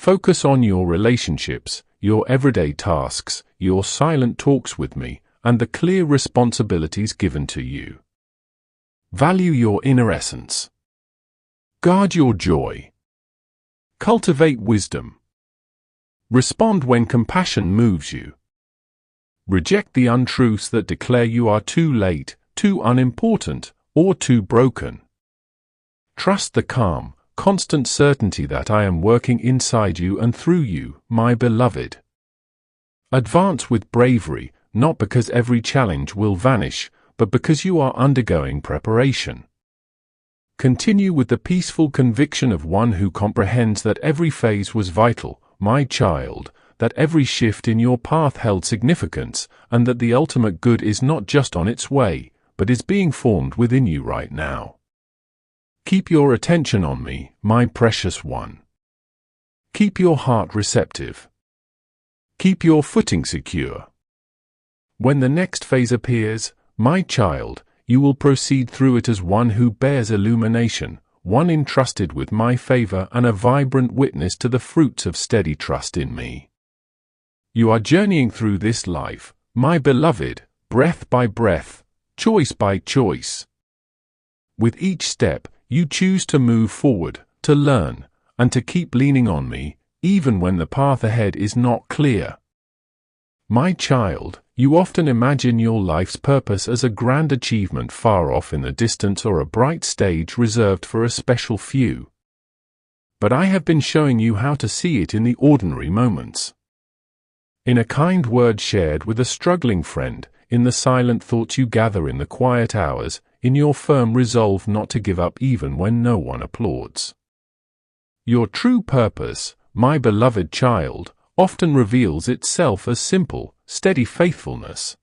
Focus on your relationships, your everyday tasks, your silent talks with me, and the clear responsibilities given to you. Value your inner essence. Guard your joy. Cultivate wisdom. Respond when compassion moves you. Reject the untruths that declare you are too late, too unimportant, or too broken. Trust the calm, constant certainty that I am working inside you and through you, my beloved. Advance with bravery, not because every challenge will vanish, but because you are undergoing preparation. Continue with the peaceful conviction of one who comprehends that every phase was vital, my child, that every shift in your path held significance, and that the ultimate good is not just on its way, but is being formed within you right now. Keep your attention on me, my precious one. Keep your heart receptive. Keep your footing secure. When the next phase appears, my child, you will proceed through it as one who bears illumination, one entrusted with my favor and a vibrant witness to the fruits of steady trust in me. You are journeying through this life, my beloved, breath by breath, choice by choice. With each step, you choose to move forward, to learn, and to keep leaning on me, even when the path ahead is not clear. My child, you often imagine your life's purpose as a grand achievement far off in the distance or a bright stage reserved for a special few. But I have been showing you how to see it in the ordinary moments. In a kind word shared with a struggling friend, in the silent thoughts you gather in the quiet hours, in your firm resolve not to give up even when no one applauds. Your true purpose, my beloved child, often reveals itself as simple, steady faithfulness.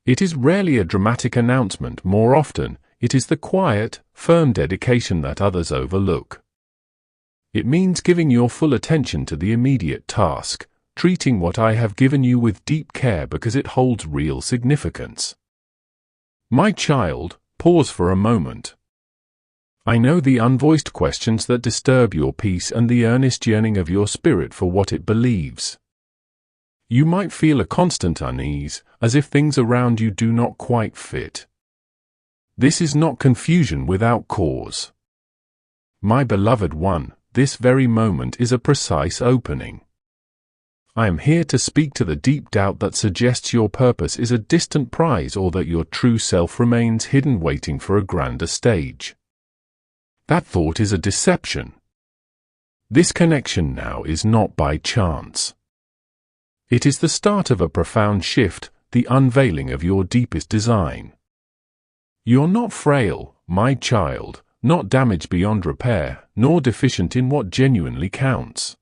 It is rarely a dramatic announcement. More often, it is the quiet, firm dedication that others overlook. It means giving your full attention to the immediate task, treating what I have given you with deep care because it holds real significance. My child, pause for a moment. I know the unvoiced questions that disturb your peace and the earnest yearning of your spirit for what it believes. You might feel a constant unease, as if things around you do not quite fit. This is not confusion without cause. My beloved one, this very moment is a precise opening. I am here to speak to the deep doubt that suggests your purpose is a distant prize or that your true self remains hidden waiting for a grander stage. That thought is a deception. This connection now is not by chance. It is the start of a profound shift, the unveiling of your deepest design. You're not frail, my child, not damaged beyond repair, nor deficient in what genuinely counts.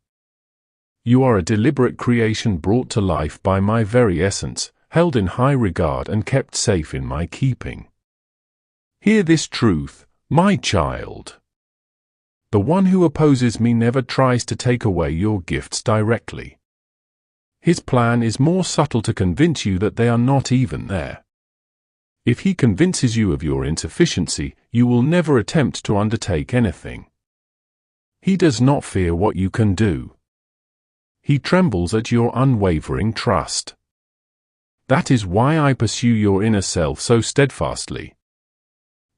You are a deliberate creation brought to life by my very essence, held in high regard and kept safe in my keeping. Hear this truth, my child. The one who opposes me never tries to take away your gifts directly. His plan is more subtle to convince you that they are not even there. If he convinces you of your insufficiency, you will never attempt to undertake anything. He does not fear what you can do. He trembles at your unwavering trust. That is why I pursue your inner self so steadfastly.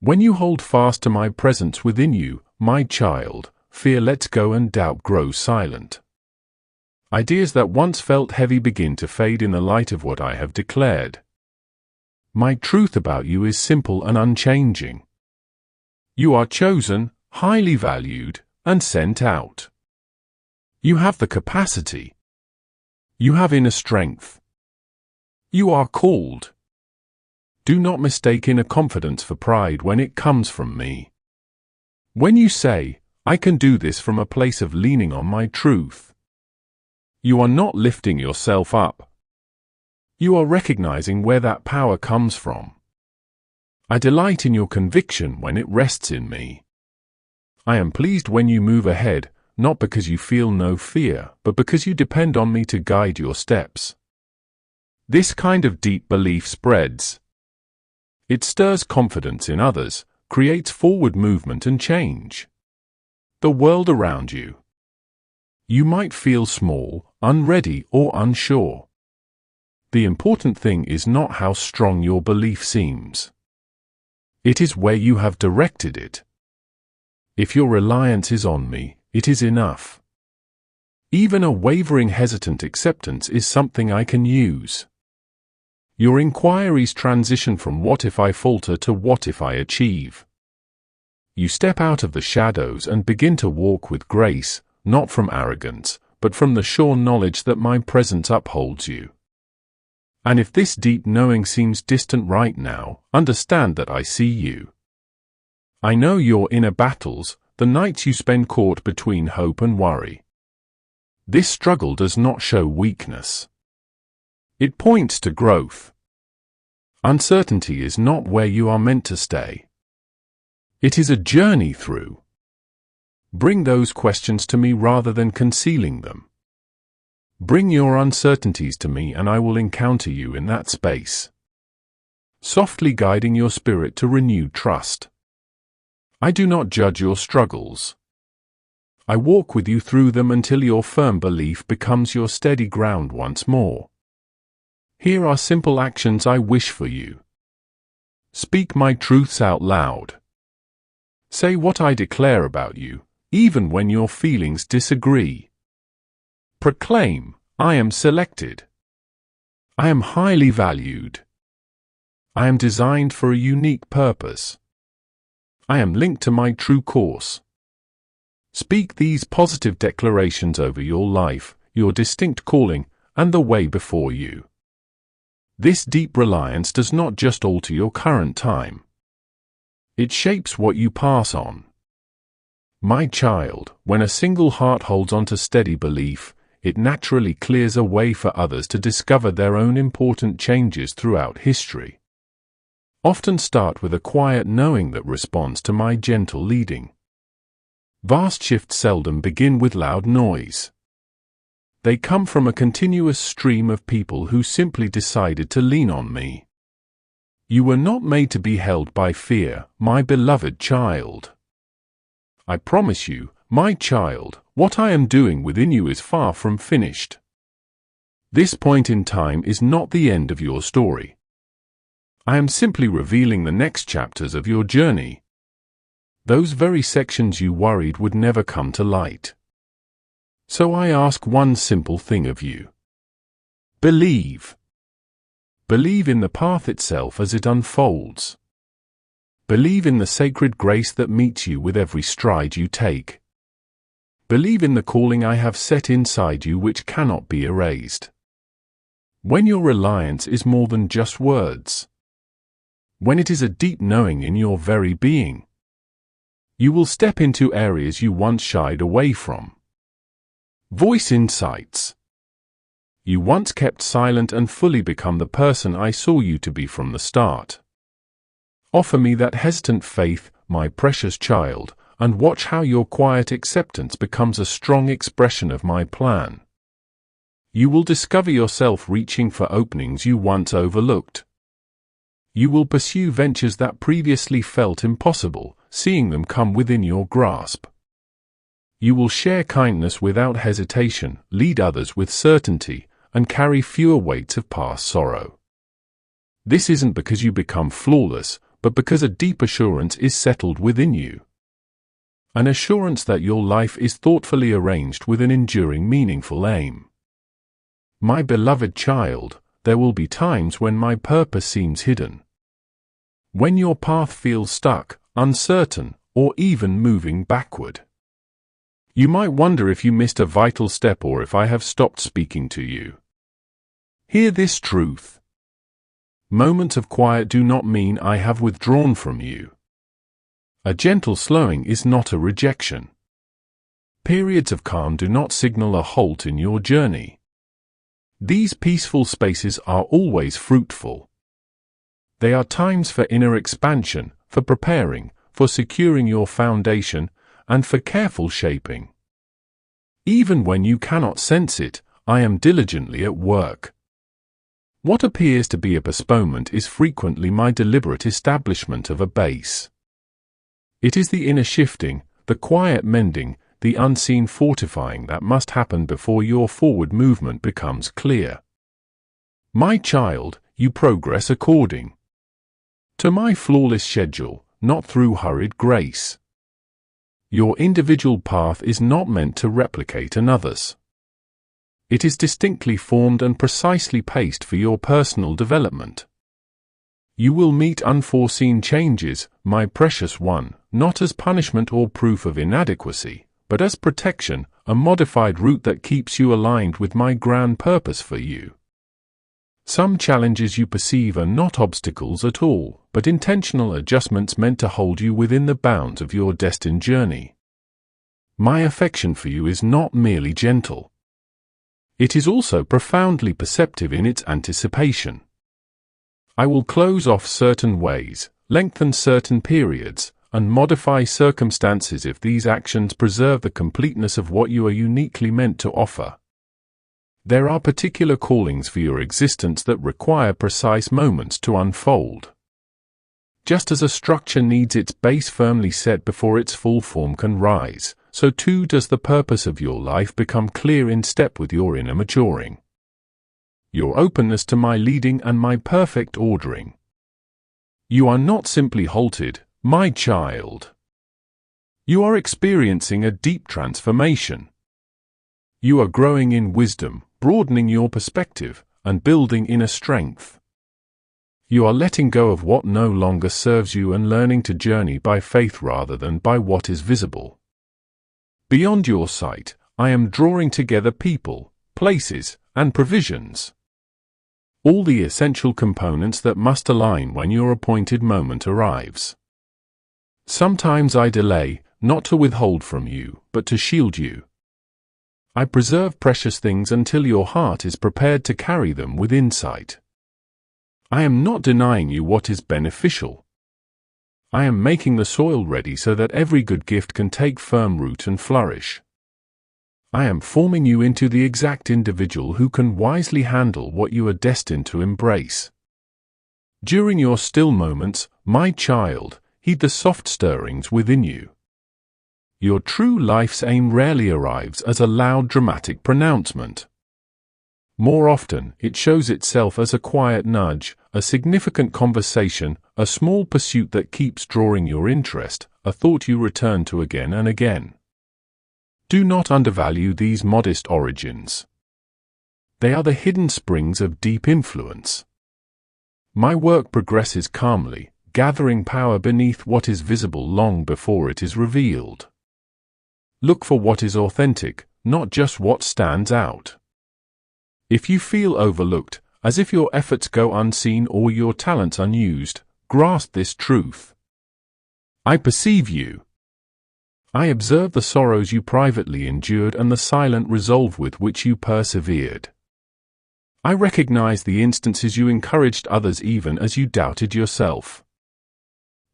When you hold fast to my presence within you, my child, fear lets go and doubt grows silent. Ideas that once felt heavy begin to fade in the light of what I have declared. My truth about you is simple and unchanging. You are chosen, highly valued, and sent out. You have the capacity. You have inner strength. You are called. Do not mistake inner confidence for pride when it comes from me. When you say, I can do this from a place of leaning on my truth, you are not lifting yourself up. You are recognizing where that power comes from. I delight in your conviction when it rests in me. I am pleased when you move ahead, not because you feel no fear, but because you depend on me to guide your steps. This kind of deep belief spreads. It stirs confidence in others, creates forward movement and change. The world around you. You might feel small, unready, or unsure. The important thing is not how strong your belief seems. It is where you have directed it. If your reliance is on me, it is enough. Even a wavering, hesitant acceptance is something I can use. Your inquiries transition from what if I falter to what if I achieve. You step out of the shadows and begin to walk with grace, not from arrogance, but from the sure knowledge that my presence upholds you. And if this deep knowing seems distant right now, understand that I see you. I know your inner battles, the nights you spend caught between hope and worry. This struggle does not show weakness. It points to growth. Uncertainty is not where you are meant to stay. It is a journey through. Bring those questions to me rather than concealing them. Bring your uncertainties to me and I will encounter you in that space, softly guiding your spirit to renewed trust. I do not judge your struggles. I walk with you through them until your firm belief becomes your steady ground once more. Here are simple actions I wish for you. Speak my truths out loud. Say what I declare about you, even when your feelings disagree. Proclaim, I am selected. I am highly valued. I am designed for a unique purpose. I am linked to my true course. Speak these positive declarations over your life, your distinct calling, and the way before you. This deep reliance does not just alter your current time. It shapes what you pass on. My child, when a single heart holds on to steady belief, it naturally clears a way for others to discover their own important changes throughout history. Often start with a quiet knowing that responds to my gentle leading. Vast shifts seldom begin with loud noise. They come from a continuous stream of people who simply decided to lean on me. You were not made to be held by fear, my beloved child. I promise you, my child, what I am doing within you is far from finished. This point in time is not the end of your story. I am simply revealing the next chapters of your journey. Those very sections you worried would never come to light. So I ask one simple thing of you. Believe. Believe in the path itself as it unfolds. Believe in the sacred grace that meets you with every stride you take. Believe in the calling I have set inside you which cannot be erased. When your reliance is more than just words, when it is a deep knowing in your very being, you will step into areas you once shied away from. Voice insights. You once kept silent and fully become the person I saw you to be from the start. Offer me that hesitant faith, my precious child, and watch how your quiet acceptance becomes a strong expression of my plan. You will discover yourself reaching for openings you once overlooked. You will pursue ventures that previously felt impossible, seeing them come within your grasp. You will share kindness without hesitation, lead others with certainty, and carry fewer weights of past sorrow. This isn't because you become flawless, but because a deep assurance is settled within you. An assurance that your life is thoughtfully arranged with an enduring, meaningful aim. My beloved child, there will be times when my purpose seems hidden. When your path feels stuck, uncertain, or even moving backward. You might wonder if you missed a vital step or if I have stopped speaking to you. Hear this truth. Moments of quiet do not mean I have withdrawn from you. A gentle slowing is not a rejection. Periods of calm do not signal a halt in your journey. These peaceful spaces are always fruitful. They are times for inner expansion, for preparing, for securing your foundation, and for careful shaping. Even when you cannot sense it, I am diligently at work. What appears to be a postponement is frequently my deliberate establishment of a base. It is the inner shifting, the quiet mending, the unseen fortifying that must happen before your forward movement becomes clear. My child, you progress according to my flawless schedule, not through hurried grace. Your individual path is not meant to replicate another's. It is distinctly formed and precisely paced for your personal development. You will meet unforeseen changes, my precious one, not as punishment or proof of inadequacy, but as protection, a modified route that keeps you aligned with my grand purpose for you. Some challenges you perceive are not obstacles at all, but intentional adjustments meant to hold you within the bounds of your destined journey. My affection for you is not merely gentle. It is also profoundly perceptive in its anticipation. I will close off certain ways, lengthen certain periods, and modify circumstances if these actions preserve the completeness of what you are uniquely meant to offer. There are particular callings for your existence that require precise moments to unfold. Just as a structure needs its base firmly set before its full form can rise, so too does the purpose of your life become clear in step with your inner maturing. Your openness to my leading and my perfect ordering. You are not simply halted, my child. You are experiencing a deep transformation. You are growing in wisdom, broadening your perspective, and building inner strength. You are letting go of what no longer serves you and learning to journey by faith rather than by what is visible. Beyond your sight, I am drawing together people, places, and provisions. All the essential components that must align when your appointed moment arrives. Sometimes I delay, not to withhold from you, but to shield you. I preserve precious things until your heart is prepared to carry them with insight. I am not denying you what is beneficial. I am making the soil ready so that every good gift can take firm root and flourish. I am forming you into the exact individual who can wisely handle what you are destined to embrace. During your still moments, my child, heed the soft stirrings within you. Your true life's aim rarely arrives as a loud dramatic pronouncement. More often, it shows itself as a quiet nudge, a significant conversation, a small pursuit that keeps drawing your interest, a thought you return to again and again. Do not undervalue these modest origins. They are the hidden springs of deep influence. My work progresses calmly, gathering power beneath what is visible long before it is revealed. Look for what is authentic, not just what stands out. If you feel overlooked, as if your efforts go unseen or your talents unused, grasp this truth. I perceive you. I observe the sorrows you privately endured and the silent resolve with which you persevered. I recognize the instances you encouraged others even as you doubted yourself.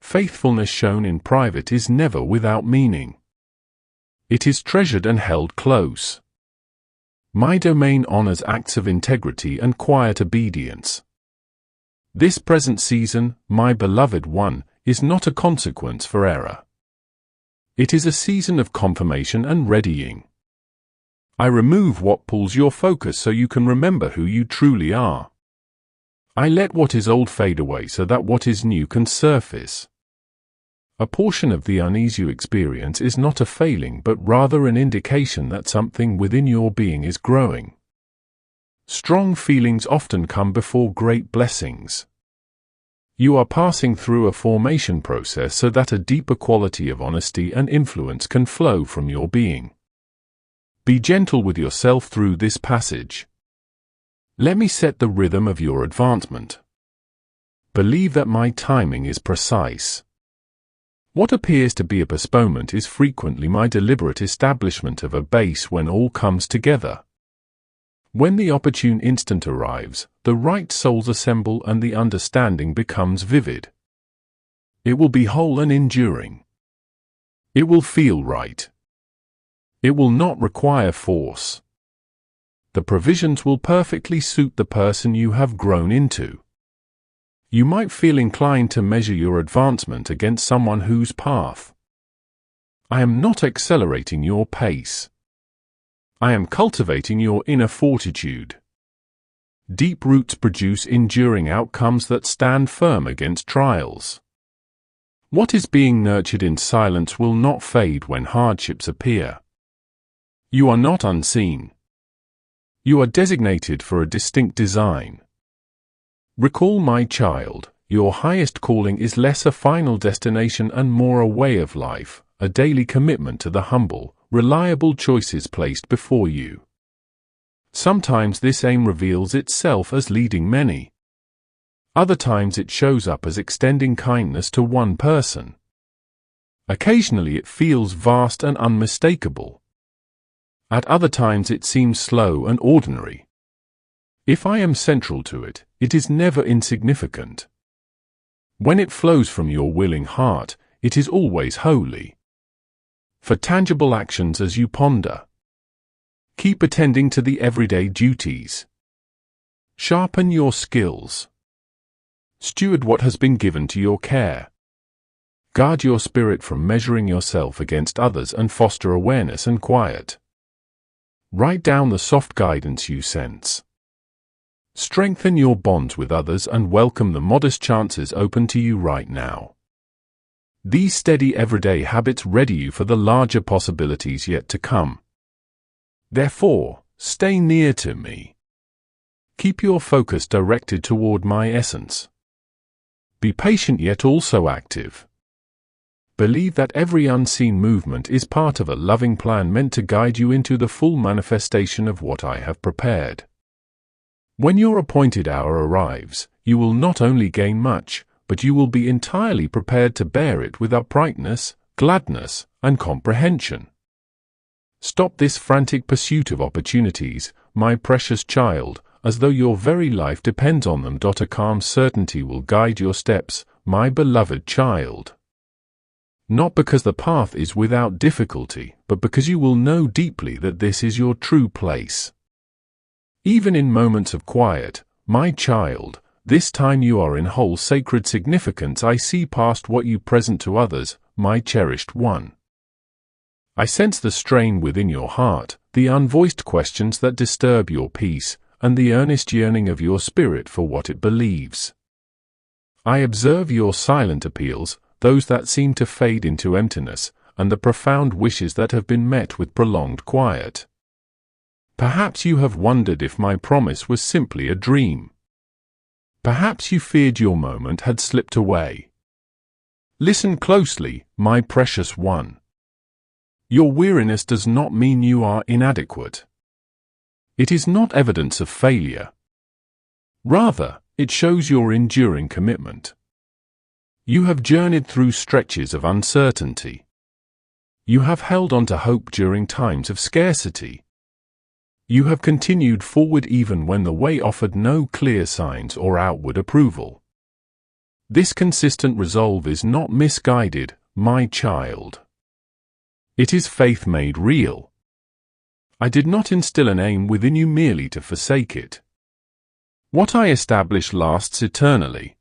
Faithfulness shown in private is never without meaning. It is treasured and held close. My domain honors acts of integrity and quiet obedience. This present season, my beloved one, is not a consequence for error. It is a season of confirmation and readying. I remove what pulls your focus so you can remember who you truly are. I let what is old fade away so that what is new can surface. A portion of the unease you experience is not a failing but rather an indication that something within your being is growing. Strong feelings often come before great blessings. You are passing through a formation process so that a deeper quality of honesty and influence can flow from your being. Be gentle with yourself through this passage. Let me set the rhythm of your advancement. Believe that my timing is precise. What appears to be a postponement is frequently my deliberate establishment of a base when all comes together. When the opportune instant arrives, the right souls assemble and the understanding becomes vivid. It will be whole and enduring. It will feel right. It will not require force. The provisions will perfectly suit the person you have grown into. You might feel inclined to measure your advancement against someone whose path I am not accelerating your pace. I am cultivating your inner fortitude. Deep roots produce enduring outcomes that stand firm against trials. What is being nurtured in silence will not fade when hardships appear. You are not unseen. You are designated for a distinct design. Recall, my child, your highest calling is less a final destination and more a way of life, a daily commitment to the humble, reliable choices placed before you. Sometimes this aim reveals itself as leading many. Other times it shows up as extending kindness to one person. Occasionally it feels vast and unmistakable. At other times it seems slow and ordinary. If I am central to it, it is never insignificant. When it flows from your willing heart, it is always holy. For tangible actions as you ponder, keep attending to the everyday duties. Sharpen your skills. Steward what has been given to your care. Guard your spirit from measuring yourself against others and foster awareness and quiet. Write down the soft guidance you sense. Strengthen your bonds with others and welcome the modest chances open to you right now. These steady everyday habits ready you for the larger possibilities yet to come. Therefore, stay near to me. Keep your focus directed toward my essence. Be patient yet also active. Believe that every unseen movement is part of a loving plan meant to guide you into the full manifestation of what I have prepared. When your appointed hour arrives, you will not only gain much, but you will be entirely prepared to bear it with uprightness, gladness, and comprehension. Stop this frantic pursuit of opportunities, my precious child, as though your very life depends on them. A calm certainty will guide your steps, my beloved child. Not because the path is without difficulty, but because you will know deeply that this is your true place. Even in moments of quiet, my child, this time you are in whole sacred significance. I see past what you present to others, my cherished one. I sense the strain within your heart, the unvoiced questions that disturb your peace, and the earnest yearning of your spirit for what it believes. I observe your silent appeals, those that seem to fade into emptiness, and the profound wishes that have been met with prolonged quiet. Perhaps you have wondered if my promise was simply a dream. Perhaps you feared your moment had slipped away. Listen closely, my precious one. Your weariness does not mean you are inadequate. It is not evidence of failure. Rather, it shows your enduring commitment. You have journeyed through stretches of uncertainty. You have held on to hope during times of scarcity. You have continued forward even when the way offered no clear signs or outward approval. This consistent resolve is not misguided, my child. It is faith made real. I did not instill an aim within you merely to forsake it. What I establish lasts eternally.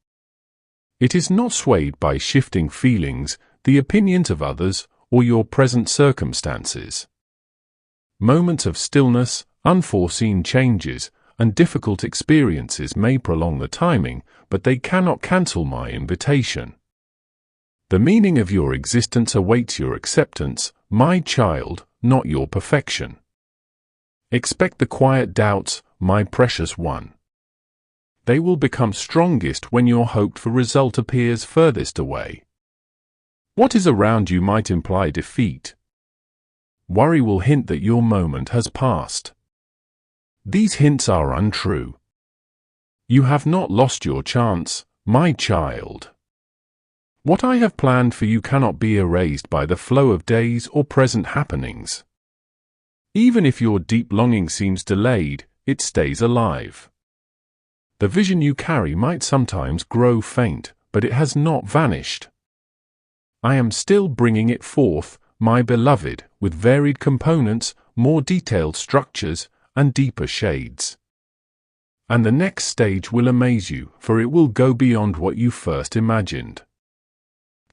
It is not swayed by shifting feelings, the opinions of others, or your present circumstances. Moments of stillness, unforeseen changes, and difficult experiences may prolong the timing, but they cannot cancel my invitation. The meaning of your existence awaits your acceptance, my child, not your perfection. Expect the quiet doubts, my precious one. They will become strongest when your hoped-for result appears furthest away. What is around you might imply defeat. Worry will hint that your moment has passed. These hints are untrue. You have not lost your chance, my child. What I have planned for you cannot be erased by the flow of days or present happenings. Even if your deep longing seems delayed, it stays alive. The vision you carry might sometimes grow faint, but it has not vanished. I am still bringing it forth, my beloved, with varied components, more detailed structures, and deeper shades. And the next stage will amaze you, for it will go beyond what you first imagined.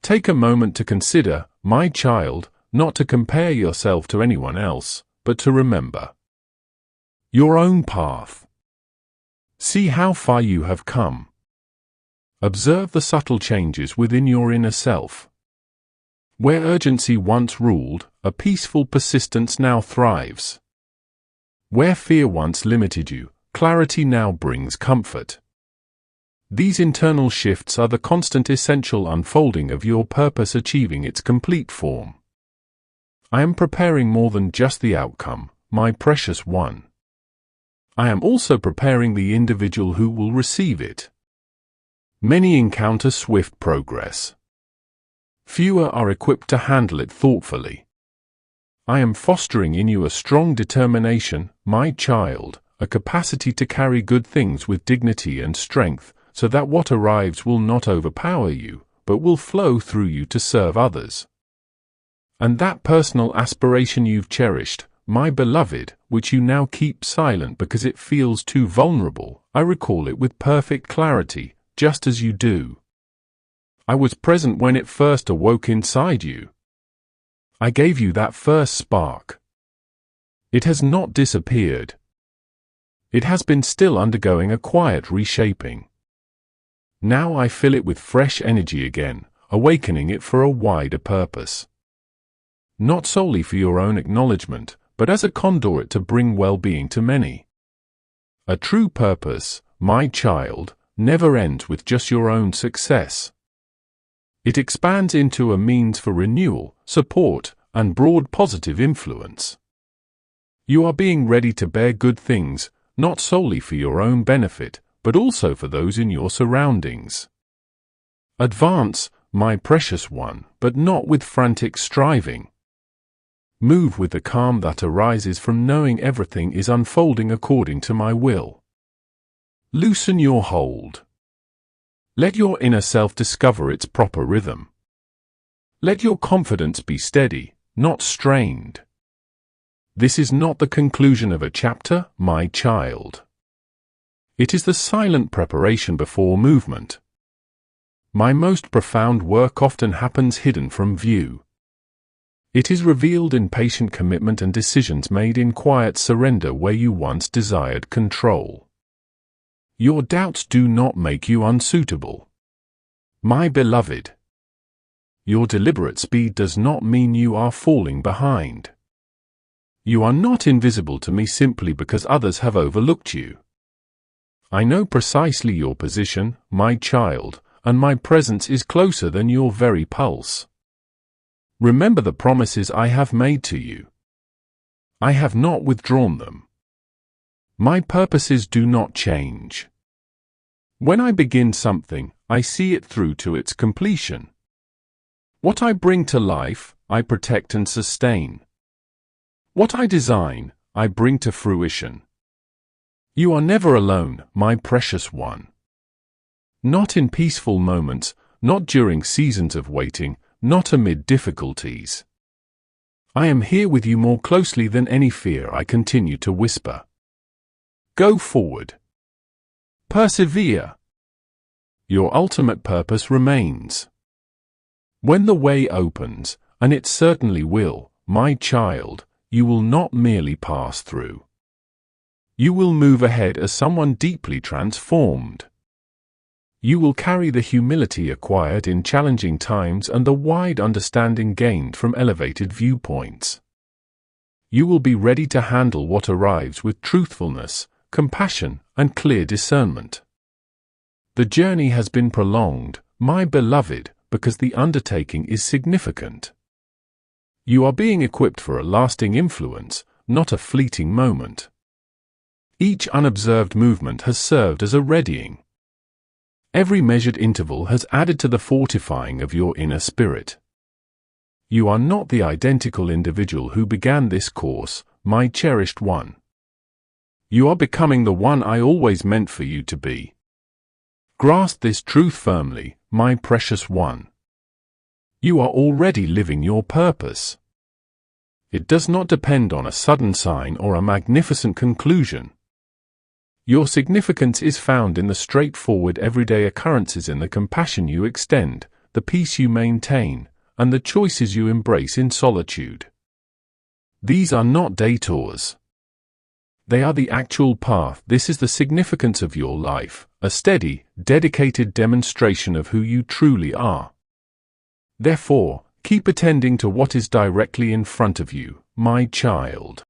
Take a moment to consider, my child, not to compare yourself to anyone else, but to remember your own path. See how far you have come. Observe the subtle changes within your inner self. Where urgency once ruled, a peaceful persistence now thrives. Where fear once limited you, clarity now brings comfort. These internal shifts are the constant essential unfolding of your purpose achieving its complete form. I am preparing more than just the outcome, my precious one. I am also preparing the individual who will receive it. Many encounter swift progress. Fewer are equipped to handle it thoughtfully. I am fostering in you a strong determination, my child, a capacity to carry good things with dignity and strength, so that what arrives will not overpower you, but will flow through you to serve others. And that personal aspiration you've cherished, my beloved, which you now keep silent because it feels too vulnerable, I recall it with perfect clarity, just as you do. I was present when it first awoke inside you. I gave you that first spark. It has not disappeared. It has been still undergoing a quiet reshaping. Now I fill it with fresh energy again, awakening it for a wider purpose. Not solely for your own acknowledgement, but as a conduit to bring well-being to many. A true purpose, my child, never ends with just your own success. It expands into a means for renewal, support, and broad positive influence. You are being ready to bear good things, not solely for your own benefit, but also for those in your surroundings. Advance, my precious one, but not with frantic striving. Move with the calm that arises from knowing everything is unfolding according to my will. Loosen your hold. Let your inner self discover its proper rhythm. Let your confidence be steady, not strained. This is not the conclusion of a chapter, my child. It is the silent preparation before movement. My most profound work often happens hidden from view. It is revealed in patient commitment and decisions made in quiet surrender where you once desired control. Your doubts do not make you unsuitable. My beloved, your deliberate speed does not mean you are falling behind. You are not invisible to me simply because others have overlooked you. I know precisely your position, my child, and my presence is closer than your very pulse. Remember the promises I have made to you. I have not withdrawn them. My purposes do not change. When I begin something, I see it through to its completion. What I bring to life, I protect and sustain. What I design, I bring to fruition. You are never alone, my precious one. Not in peaceful moments, not during seasons of waiting, not amid difficulties. I am here with you more closely than any fear I continue to whisper. Go forward. Persevere. Your ultimate purpose remains. When the way opens, and it certainly will, my child, you will not merely pass through. You will move ahead as someone deeply transformed. You will carry the humility acquired in challenging times and the wide understanding gained from elevated viewpoints. You will be ready to handle what arrives with truthfulness, compassion, and clear discernment. The journey has been prolonged, my beloved, because the undertaking is significant. You are being equipped for a lasting influence, not a fleeting moment. Each unobserved movement has served as a readying. Every measured interval has added to the fortifying of your inner spirit. You are not the identical individual who began this course, my cherished one. You are becoming the one I always meant for you to be. Grasp this truth firmly, my precious one. You are already living your purpose. It does not depend on a sudden sign or a magnificent conclusion. Your significance is found in the straightforward everyday occurrences, in the compassion you extend, the peace you maintain, and the choices you embrace in solitude. These are not detours. They are the actual path. This is the significance of your life, a steady, dedicated demonstration of who you truly are. Therefore, keep attending to what is directly in front of you, my child.